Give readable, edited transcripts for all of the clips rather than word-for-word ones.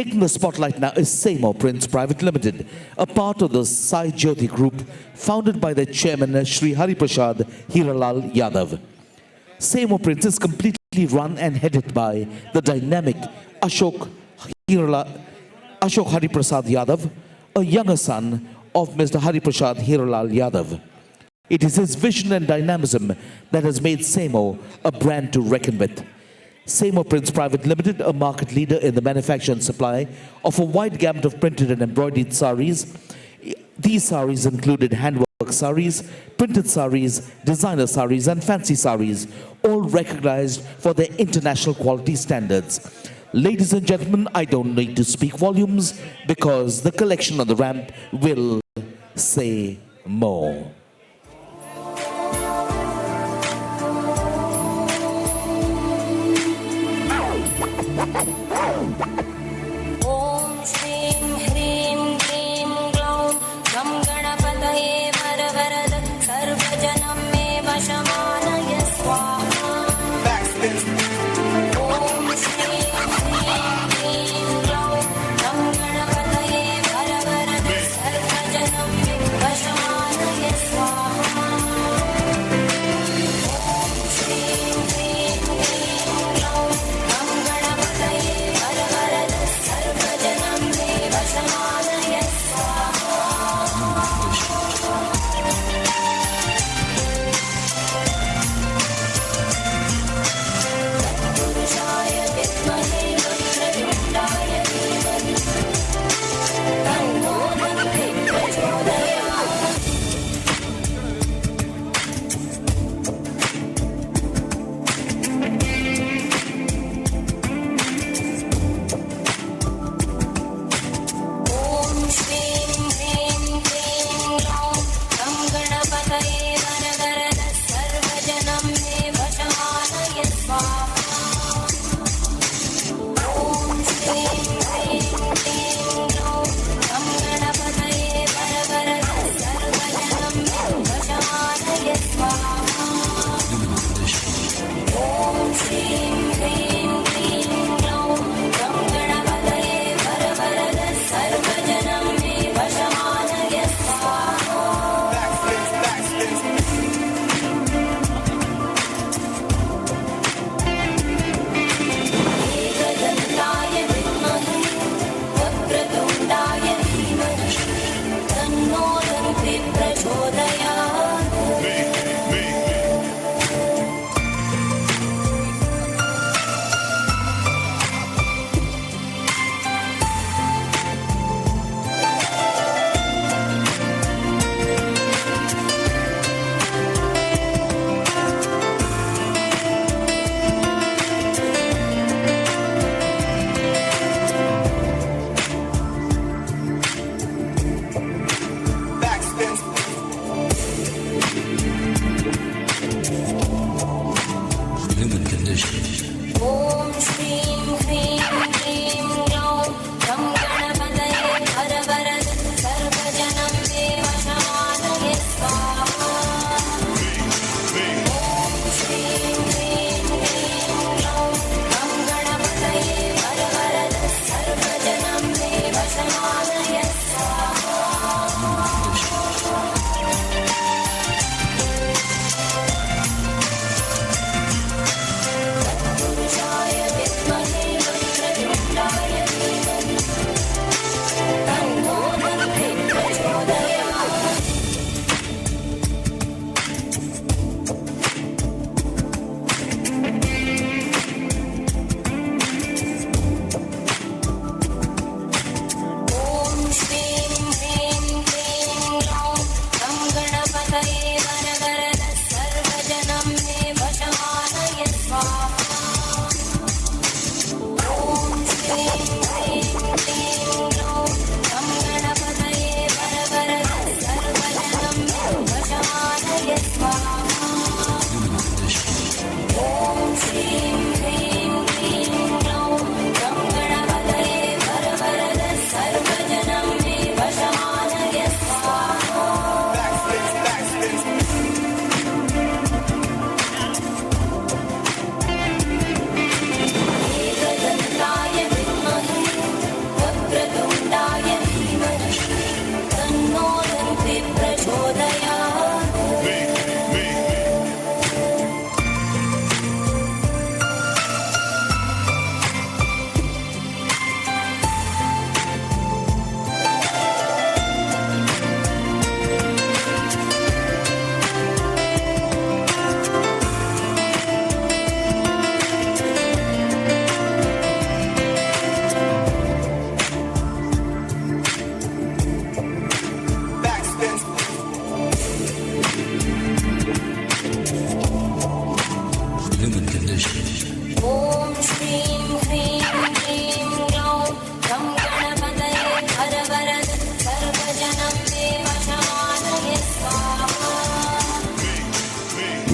Taking the spotlight now is Seymour Prints Private Limited, a part of the Sai Jyoti Group, founded by their chairman Shri Hari Prasad Hiralal Yadav. Seymour Prints is completely run and headed by the dynamic Ashok Hari Prasad Yadav, a younger son of Mr. Hari Prasad Hiralal Yadav. It is his vision and dynamism that has made Seymour a brand to reckon with. Seymour Prints Private Limited, a market leader in the manufacture and supply of a wide gamut of printed and embroidered saris. These saris included handwork saris, printed saris, designer saris, and fancy saris, all recognized for their international quality standards. Ladies and gentlemen, I don't need to speak volumes because the collection on the ramp will say more. Om Shrim Hrim Klim Glaum Gam Ganapataye Varavarad Sarvajanam Eva Shamanaya Swaha. Om Shrim Hrim Klim Glaum Gam Ganapataye Varavarad Sarvajanam Eva Shamanaya Swaha.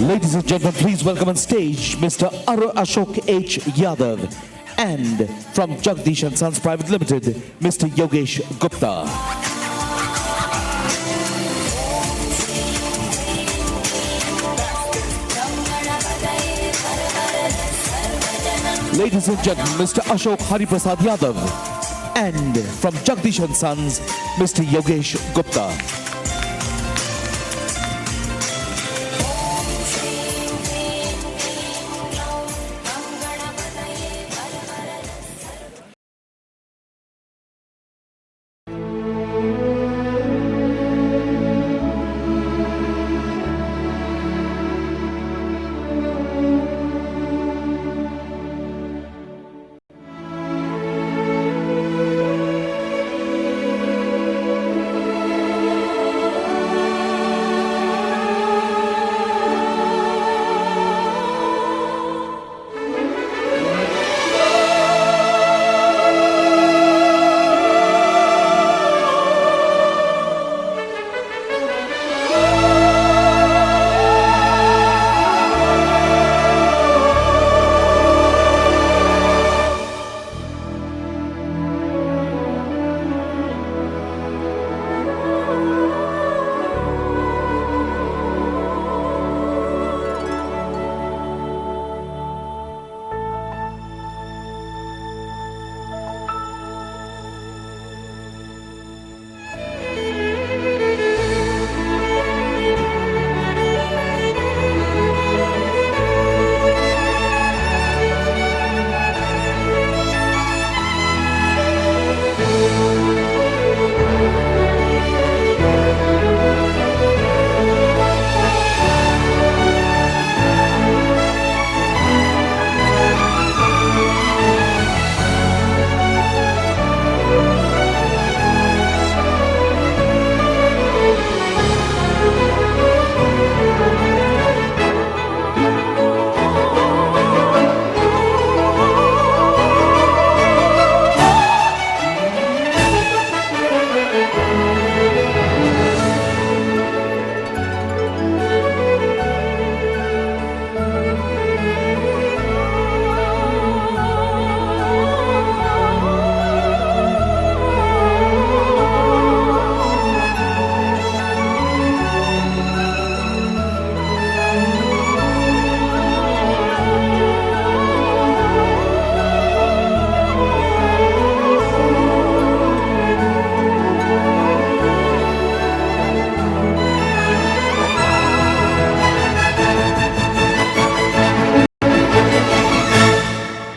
Ladies and gentlemen, please welcome on stage Mr. Ashok H. Yadav and from Jagdish and Sons Private Limited, Mr. Yogesh Gupta. Ladies and gentlemen, Mr. Ashok Hariprasad Yadav and from Jagdish and Sons, Mr. Yogesh Gupta.